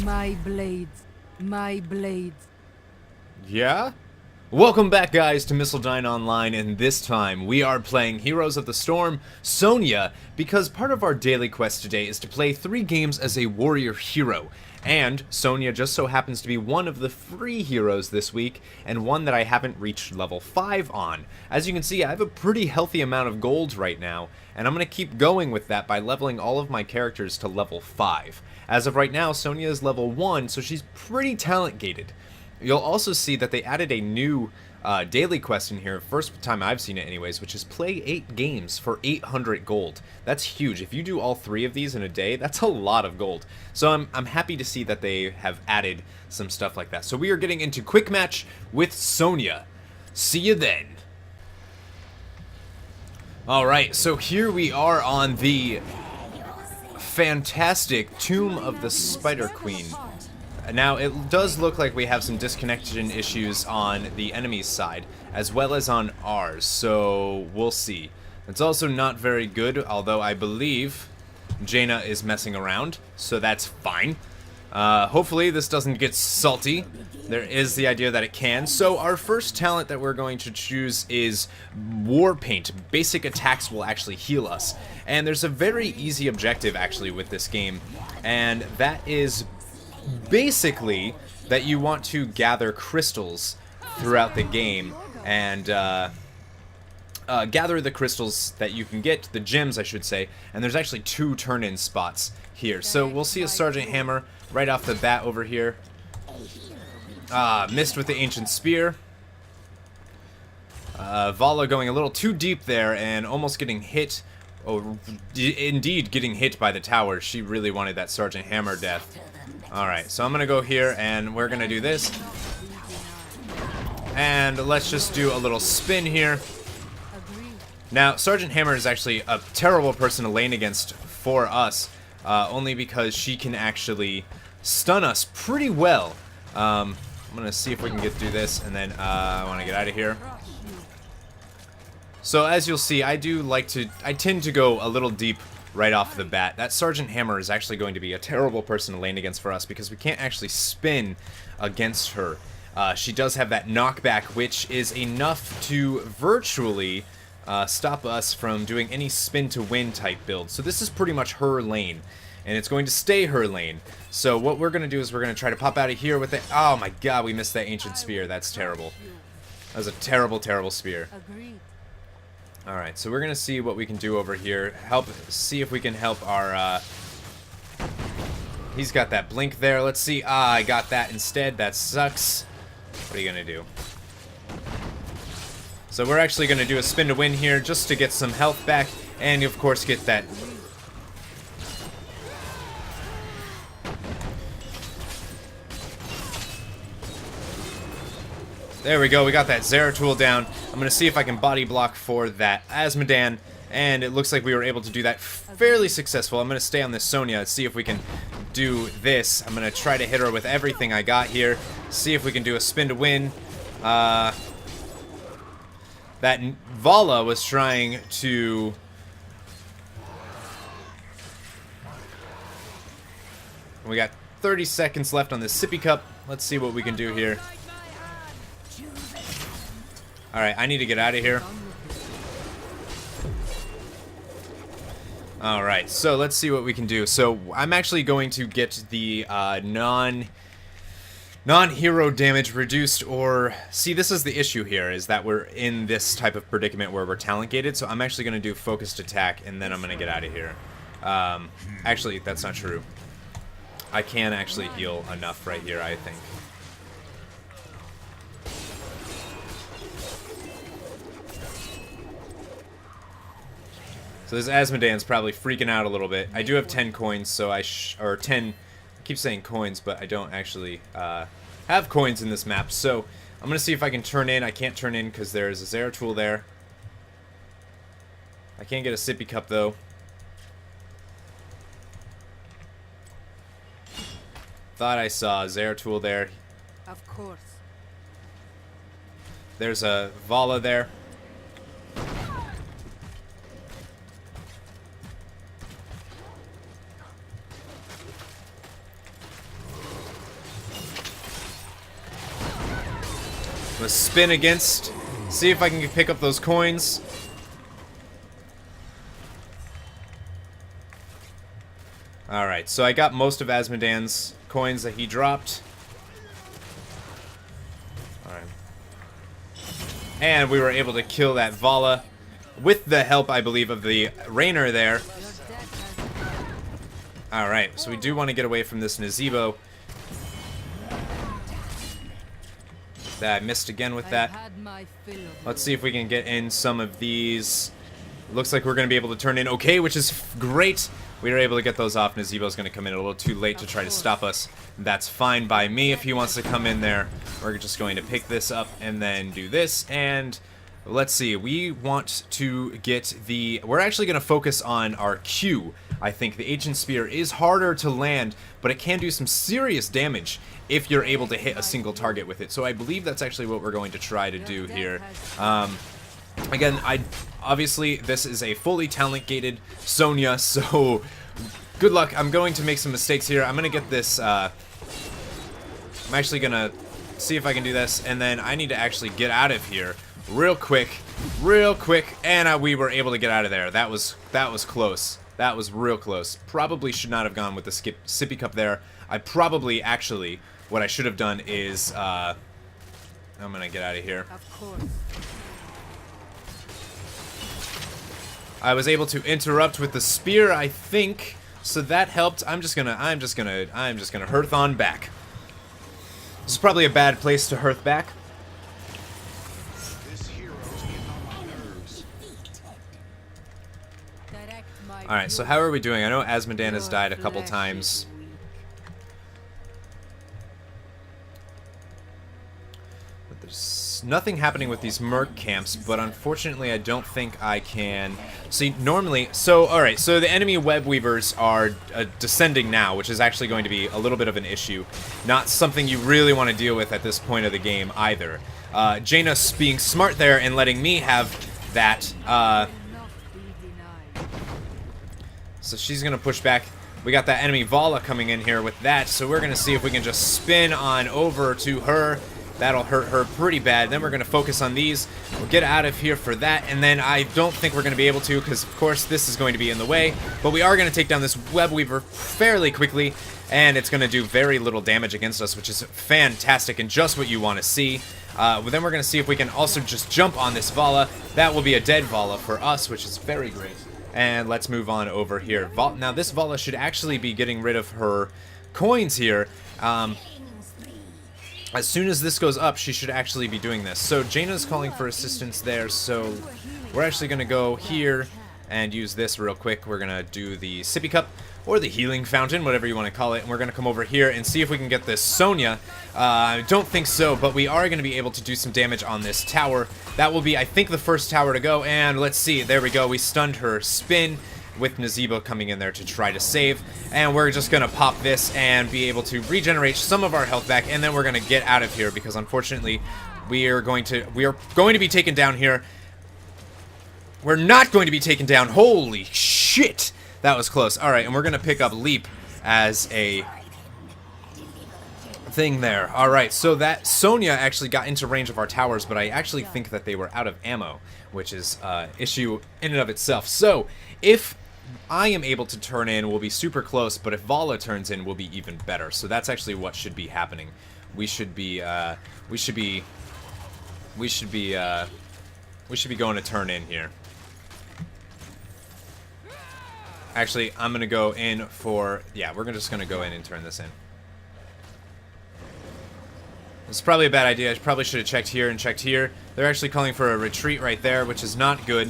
My blades. My blades. Yeah? Welcome back, guys, to Missildine Online, and this time we are playing Heroes of the Storm, Sonya, because part of our daily quest today is to play 3 games as a warrior hero. And Sonya just so happens to be one of the free heroes this week, and one that I haven't reached level 5 on. As you can see, I have a pretty healthy amount of gold right now, and I'm going to keep going with that by leveling all of my characters to level 5. As of right now, Sonya is level 1, so she's pretty talent gated. You'll also see that they added a new daily quest in here, first time I've seen it anyways, which is play 8 games for 800 gold. That's huge. If you do all 3 of these in a day, that's a lot of gold. So I'm happy to see that they have added some stuff like that. So we are getting into quick match with Sonya. See you then. Alright, so here we are on the fantastic Tomb of the Spider Queen. Now, it does look like we have some disconnection issues on the enemy's side, as well as on ours, so we'll see. It's also not very good, although I believe Jaina is messing around, so that's fine. Hopefully this doesn't get salty. There is the idea that it can. So our first talent that we're going to choose is War Paint. Basic attacks will actually heal us. And there's a very easy objective, actually, with this game, and that is basically that you want to gather crystals throughout the game and gather the crystals that you can get, the gems I should say, and there's actually 2 turn-in spots here. So we'll see a Sergeant Hammer right off the bat over here. Missed with the Ancient Spear. Vala going a little too deep there and almost getting hit. Oh, indeed getting hit by the tower. She really wanted that Sergeant Hammer death. Alright, so I'm gonna go here and we're gonna do this. And let's just do a little spin here. Now, Sergeant Hammer is actually a terrible person to lane against for us, only because she can actually stun us pretty well. I'm gonna see if we can get through this, and then I want to get out of here. So as you'll see, I tend to go a little deep right off the bat. That Sergeant Hammer is actually going to be a terrible person to lane against for us because we can't actually spin against her. She does have that knockback, which is enough to virtually stop us from doing any spin to win type build. So this is pretty much her lane, and it's going to stay her lane. So what we're going to do is we're going to try to pop out of here with it. Oh my god, we missed that Ancient Spear. That's terrible. That was a terrible, terrible spear. Alright, so we're going to see what we can do over here. See if we can help our, he's got that blink there. Let's see. I got that instead. That sucks. What are you going to do? So we're actually going to do a spin to win here just to get some health back. And, of course, get that. There we go, we got that Zeratul down. I'm going to see if I can body block for that Azmodan, and it looks like we were able to do that fairly successful. I'm going to stay on this Sonya, see if we can do this. I'm going to try to hit her with everything I got here, see if we can do a spin to win. That Vala was trying to... We got 30 seconds left on this sippy cup. Let's see what we can do here. Alright, I need to get out of here. Alright, so let's see what we can do. So, I'm actually going to get the non-hero damage reduced, or... See, this is the issue here, is that we're in this type of predicament where we're talent gated, so I'm actually going to do focused attack, and then I'm going to get out of here. Actually, that's not true. I can actually heal enough right here, I think. So this Azmodan's probably freaking out a little bit. I do have 10 coins, so I keep saying coins, but I don't actually have coins in this map. So I'm going to see if I can turn in. I can't turn in because there's a Zeratul there. I can't get a sippy cup, though. Thought I saw a Zeratul there. Of course. There's a Vala there. Let's spin against. See if I can pick up those coins. Alright, so I got most of Asmodan's coins that he dropped. Alright. And we were able to kill that Vala with the help, I believe, of the Rainer there. Alright, so we do want to get away from this Nazebo. That I missed again with that. Let's see if we can get in some of these. Looks like we're going to be able to turn in okay, which is great. We were able to get those off. Nazebo's going to come in a little too late to try to stop us. That's fine by me if he wants to come in there. We're just going to pick this up and then do this. And let's see. We want to get the... We're actually going to focus on our Q. I think the Ancient Spear is harder to land, but it can do some serious damage if you're able to hit a single target with it. So I believe that's actually what we're going to try to do here. Again, obviously this is a fully talent gated Sonya, so good luck. I'm going to make some mistakes here. I'm going to get this, I'm actually going to see if I can do this, and then I need to actually get out of here real quick, and we were able to get out of there. That was close. That was real close. Probably should not have gone with the sippy cup there. I probably, actually, what I should have done is, I'm going to get out of here. Of course. I was able to interrupt with the spear, I think, so that helped. I'm just gonna hearth on back. This is probably a bad place to hearth back. Alright, so how are we doing? I know Asmodan has died a couple times. But there's nothing happening with these merc camps, but unfortunately I don't think I can... See, normally... So, alright, so the enemy web weavers are descending now, which is actually going to be a little bit of an issue. Not something you really want to deal with at this point of the game, either. Janus being smart there and letting me have that, so she's going to push back. We got that enemy Vala coming in here with that, so we're going to see if we can just spin on over to her. That'll hurt her pretty bad. Then we're going to focus on these. We'll get out of here for that, and then I don't think we're going to be able to because, of course, this is going to be in the way. But we are going to take down this web weaver fairly quickly, and it's going to do very little damage against us, which is fantastic and just what you want to see. Then we're going to see if we can also just jump on this Vala. That will be a dead Vala for us, which is very great. And let's move on over here. Now, this Vala should actually be getting rid of her coins here. As soon as this goes up, she should actually be doing this. So Jaina's calling for assistance there, so we're actually going to go here and use this real quick. We're going to do the sippy cup, or the healing fountain, whatever you want to call it, and we're going to come over here and see if we can get this Sonya. I don't think so, but we are going to be able to do some damage on this tower. That will be, I think, the first tower to go, and let's see, there we go, we stunned her spin with Nazebo coming in there to try to save, and we're just going to pop this and be able to regenerate some of our health back, and then we're going to get out of here, because unfortunately, we are going to be taken down here. We're not going to be taken down. Holy shit! That was close. Alright, and we're going to pick up Leap as a thing there. Alright, so that Sonya actually got into range of our towers, but I actually think that they were out of ammo, which is an issue in and of itself. So, if I am able to turn in, we'll be super close, but if Vala turns in, we'll be even better. So that's actually what should be happening. We should be going to turn in here. Actually, I'm going to go in for... Yeah, we're just going to go in and turn this in. This is probably a bad idea. I probably should have checked here and checked here. They're actually calling for a retreat right there, which is not good.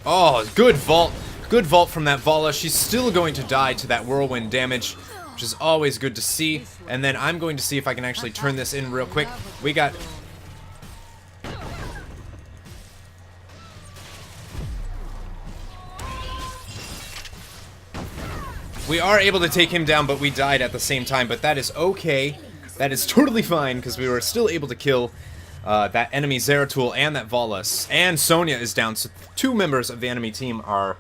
Oh, good vault. Good vault from that Vala. She's still going to die to that whirlwind damage, which is always good to see. And then I'm going to see if I can actually turn this in real quick. We got... We are able to take him down, but we died at the same time, but that is okay. That is totally fine, because we were still able to kill that enemy Zeratul and that Vala. And Sonya is down, so 2 members of the enemy team are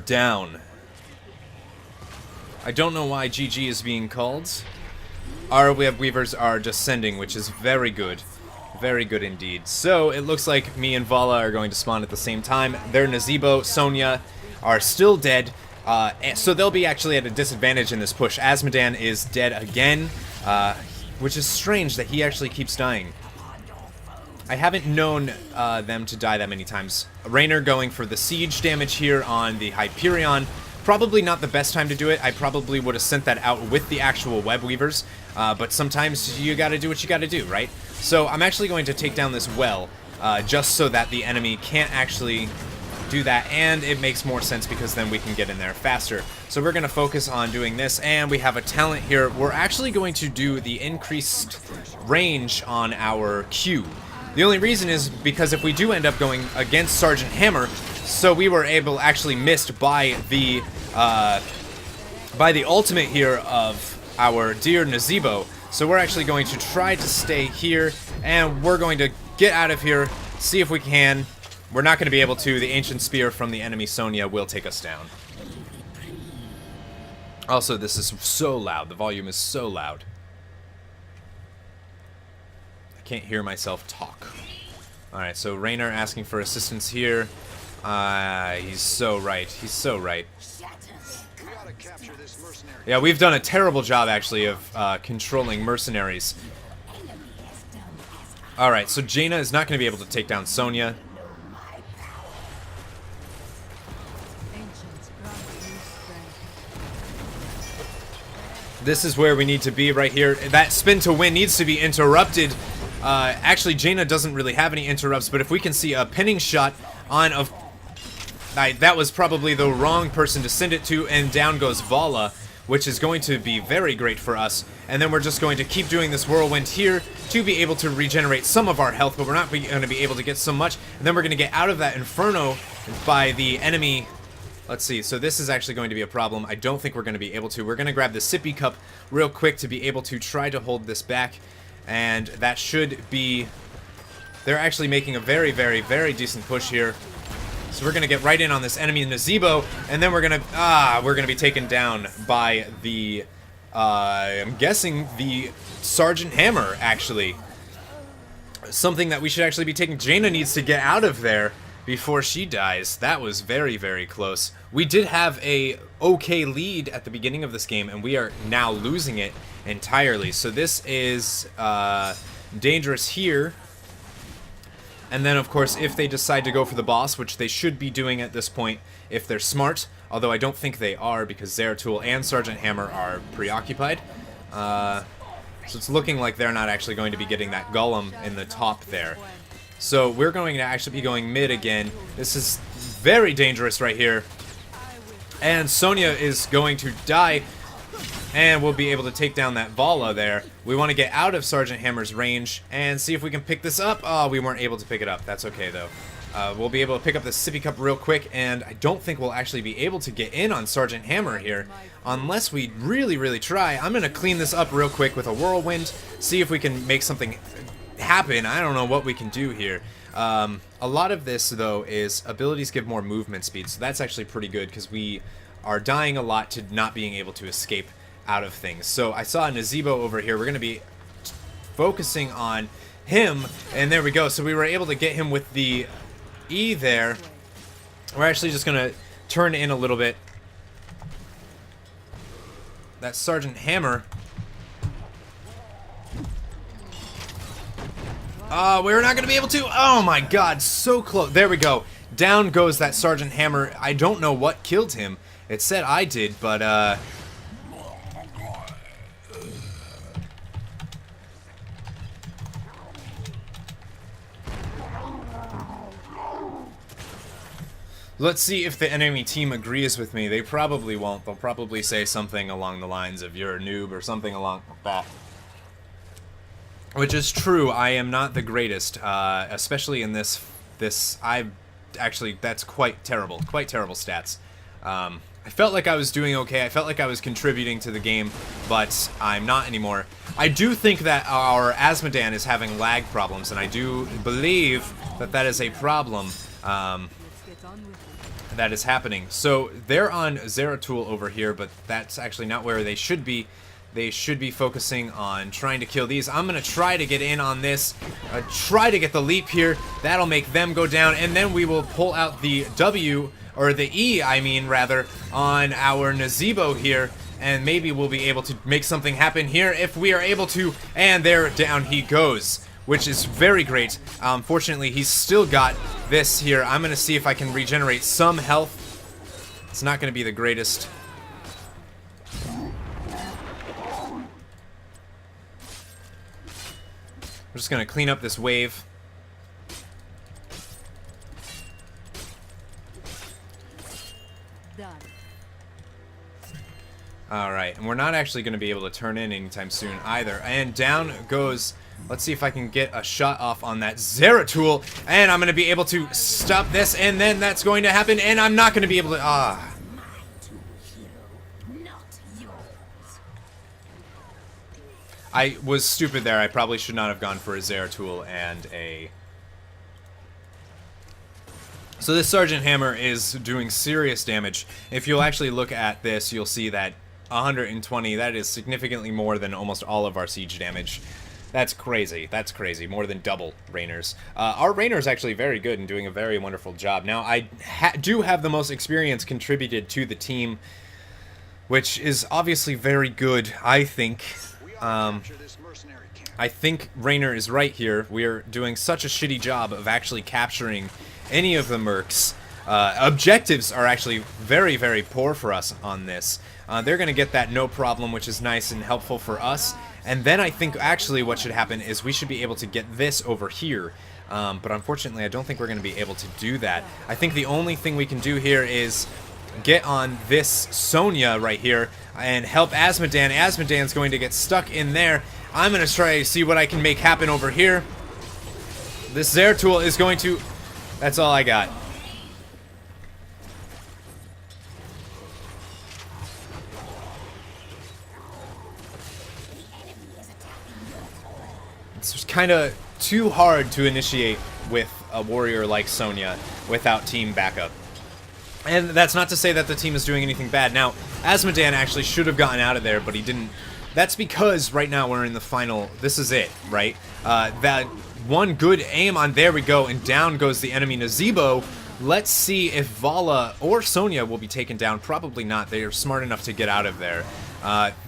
down. I don't know why GG is being called. Our web weavers are descending, which is very good. Very good indeed. So, it looks like me and Vala are going to spawn at the same time. Their Nazebo, Sonya, are still dead. So they'll be actually at a disadvantage in this push. Azmodan is dead again, which is strange that he actually keeps dying. I haven't known them to die that many times. Raynor going for the siege damage here on the Hyperion. Probably not the best time to do it. I probably would have sent that out with the actual web weavers, but sometimes you gotta do what you gotta do, right? So I'm actually going to take down this well, just so that the enemy can't actually do that, and it makes more sense because then we can get in there faster. So we're going to focus on doing this, and we have a talent here. We're actually going to do the increased range on our Q. The only reason is because if we do end up going against Sergeant Hammer, so we were actually missed by the ultimate here of our dear Nazebo. So we're actually going to try to stay here, and we're going to get out of here, see if we can. We're not going to be able to. The Ancient Spear from the enemy Sonya will take us down. Also, this is so loud. The volume is so loud. I can't hear myself talk. Alright, so Raynor asking for assistance here. He's so right. He's so right. Yeah, we've done a terrible job, actually, of controlling mercenaries. Alright, so Jaina is not going to be able to take down Sonya. This is where we need to be right here. That spin to win needs to be interrupted. Actually, Jaina doesn't really have any interrupts, but if we can see a pinning shot on of... that was probably the wrong person to send it to, and down goes Vala, which is going to be very great for us. And then we're just going to keep doing this whirlwind here to be able to regenerate some of our health, but we're not going to be able to get so much. And then we're going to get out of that inferno by the enemy... Let's see, so this is actually going to be a problem. I don't think we're going to be able to. We're going to grab the sippy cup real quick to be able to try to hold this back. And that should be... They're actually making a very, very, very decent push here. So we're going to get right in on this enemy Nazebo, and then we're going to be taken down by the... I'm guessing the Sergeant Hammer, actually. Something that we should actually be taking... Jaina needs to get out of there before she dies. That was very, very close. We did have a okay lead at the beginning of this game, and we are now losing it entirely. So this is dangerous here. And then, of course, if they decide to go for the boss, which they should be doing at this point if they're smart, although I don't think they are because Zeratul and Sergeant Hammer are preoccupied. So it's looking like they're not actually going to be getting that golem in the top there. So we're going to actually be going mid again. This is very dangerous right here. And Sonya is going to die. And we'll be able to take down that Vala there. We want to get out of Sergeant Hammer's range and see if we can pick this up. Oh, we weren't able to pick it up. That's okay, though. We'll be able to pick up the sippy cup real quick. And I don't think we'll actually be able to get in on Sergeant Hammer here unless we really, really try. I'm going to clean this up real quick with a whirlwind. See if we can make something happen. I don't know what we can do here. A lot of this, though, is abilities give more movement speed, so that's actually pretty good because we are dying a lot to not being able to escape out of things. So I saw a Nazebo over here. We're going to be focusing on him, and there we go. So we were able to get him with the E there. We're actually just going to turn in a little bit. That Sergeant Hammer... we're not going to be able to. Oh my god, so close. There we go. Down goes that Sergeant Hammer. I don't know what killed him. It said I did, but, let's see if the enemy team agrees with me. They probably won't. They'll probably say something along the lines of you're a noob or something along that. Which is true. I am not the greatest, especially in this. That's quite terrible stats. I felt like I was doing okay. I felt like I was contributing to the game, but I'm not anymore. I do think that our Azmodan is having lag problems, and I do believe that that is a problem. that is happening. So they're on Zeratul over here, but that's actually not where they should be. They should be focusing on trying to kill these. I'm going to try to get in on this, try to get the leap here. That'll make them go down, and then we will pull out the W, or the E, I mean, rather, on our Nazebo here, and maybe we'll be able to make something happen here if we are able to, and there down he goes, which is very great. Fortunately, he's still got this here. I'm going to see if I can regenerate some health. It's not going to be the greatest. We're just going to clean up this wave. Done. Alright, and we're not actually going to be able to turn in anytime soon either. And down goes... Let's see if I can get a shot off on that Zeratul, and I'm going to be able to stop this, and then that's going to happen, and I'm not going to be able to... I was stupid there. I probably should not have gone for a Zeratul and a... So this Sergeant Hammer is doing serious damage. If you'll actually look at this, you'll see that 120, that is significantly more than almost all of our siege damage. That's crazy. That's crazy. More than double Rainer's. Our Rainer is actually very good and doing a very wonderful job. Now, I do have the most experience contributed to the team, which is obviously very good, I think. I think Rainer is right here. We're doing such a shitty job of actually capturing any of the mercs. Objectives are actually very, very poor for us on this. They're going to get that no problem, which is nice and helpful for us. And then I think actually what should happen is we should be able to get this over here. But unfortunately, I don't think we're going to be able to do that. I think the only thing we can do here is get on this Sonya right here and help Asmodan. Asmodan's going to get stuck in there. I'm going to try to see what I can make happen over here. This Zeratul is going to... That's all I got. It's kind of too hard to initiate with a warrior like Sonya without team backup. And that's not to say that the team is doing anything bad. Now, Asmodan actually should have gotten out of there, but he didn't. That's because right now we're in the final. This is it, right? That one good aim on, there we go, and down goes the enemy Nazebo. Let's see if Vala or Sonya will be taken down. Probably not. They are smart enough to get out of there.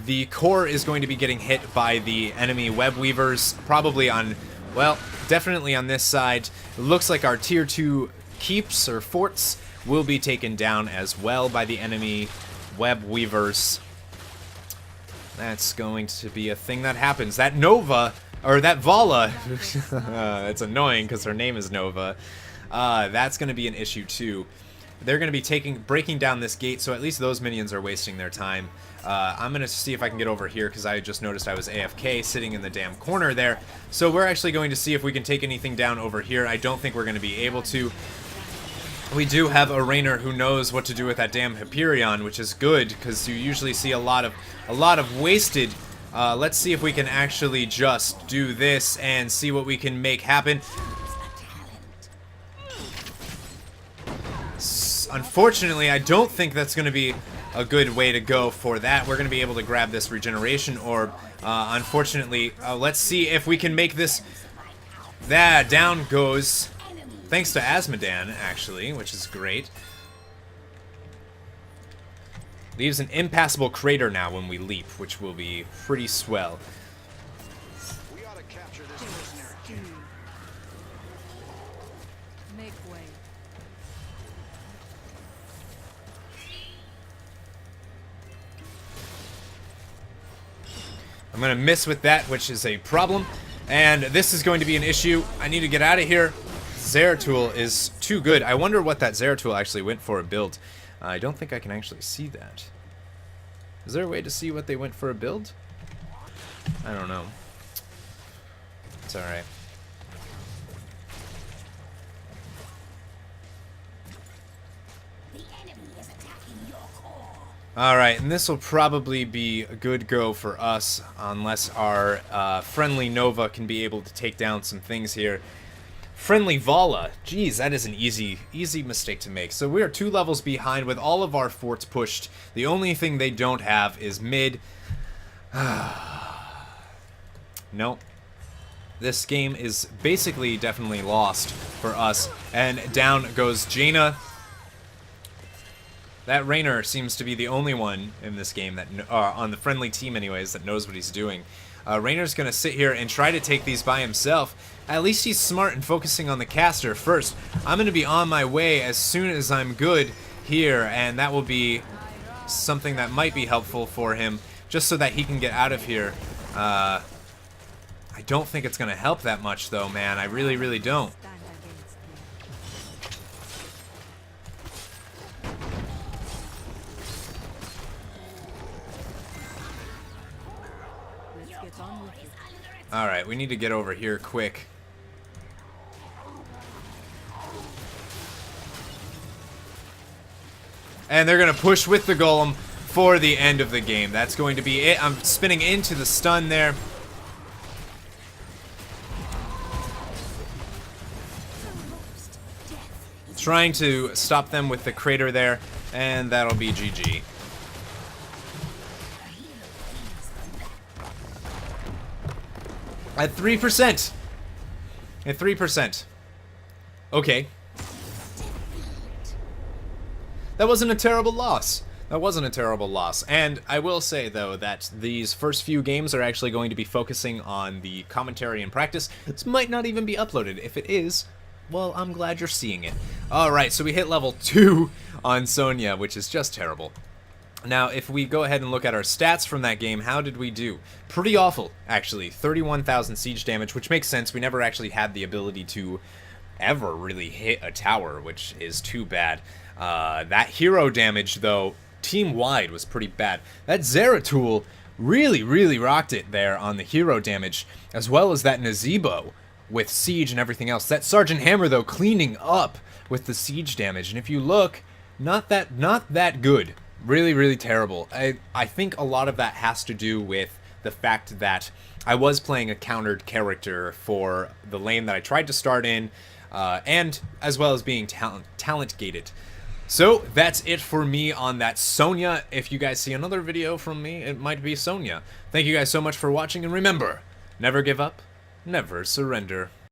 The core is going to be getting hit by the enemy web weavers, probably on, well, definitely on this side. It looks like our tier 2 keeps or forts will be taken down as well by the enemy web weavers. That's going to be a thing that happens. That Nova, or that Vala, it's annoying because her name is Nova. That's going to be an issue too. They're going to be breaking down this gate, so at least those minions are wasting their time. I'm going to see if I can get over here, because I just noticed I was AFK sitting in the damn corner there. So we're actually going to see if we can take anything down over here. I don't think we're going to be able to. We do have a Rainer who knows what to do with that damn Hyperion, which is good, because you usually see a lot of wasted. Let's see if we can actually just do this and see what we can make happen. Unfortunately, I don't think that's going to be a good way to go for that. We're going to be able to grab this regeneration orb. Unfortunately, let's see if we can make this. Down goes. Thanks to Asmodan, actually, which is great. Leaves an impassable crater now when we leap, which will be pretty swell. We ought to capture this mercenary camp. Make way. I'm going to miss with that, which is a problem. And this is going to be an issue. I need to get out of here. Zeratul is too good. I wonder what that Zeratul actually went for a build. I don't think I can actually see that. Is there a way to see what they went for a build? I don't know. It's alright. Alright, and this will probably be a good go for us, unless our friendly Nova can be able to take down some things here. Friendly Vala. Jeez, that is an easy mistake to make. So we are 2 levels behind with all of our forts pushed. The only thing they don't have is mid. Nope. This game is basically definitely lost for us. And down goes Jaina. That Raynor seems to be the only one in this game that, on the friendly team anyways, that knows what he's doing. Raynor's gonna sit here and try to take these by himself. At least he's smart and focusing on the caster first. I'm gonna be on my way as soon as I'm good here, and that will be something that might be helpful for him, just so that he can get out of here. I don't think it's gonna help that much though, man. I really, really don't. Stand against me. Let's get on with it. Alright, we need to get over here quick. And they're going to push with the golem for the end of the game. That's going to be it. I'm spinning into the stun there. Trying to stop them with the crater there, and that'll be GG. At 3%. At 3%. Okay. That wasn't a terrible loss. That wasn't a terrible loss. And I will say, though, that these first few games are actually going to be focusing on the commentary and practice. This might not even be uploaded. If it is, well, I'm glad you're seeing it. Alright, so we hit level 2 on Sonya, which is just terrible. Now, if we go ahead and look at our stats from that game, how did we do? Pretty awful, actually. 31,000 siege damage, which makes sense. We never actually had the ability to ever really hit a tower, which is too bad. That hero damage, though, team-wide was pretty bad. That Zeratul really, really rocked it there on the hero damage, as well as that Nazebo with siege and everything else. That Sergeant Hammer, though, cleaning up with the siege damage. And if you look, not that good. Really, really terrible. I think a lot of that has to do with the fact that I was playing a countered character for the lane that I tried to start in, and as well as being talent gated. So that's it for me on that Sonya. If you guys see another video from me, it might be Sonya. Thank you guys so much for watching, and remember, never give up, never surrender.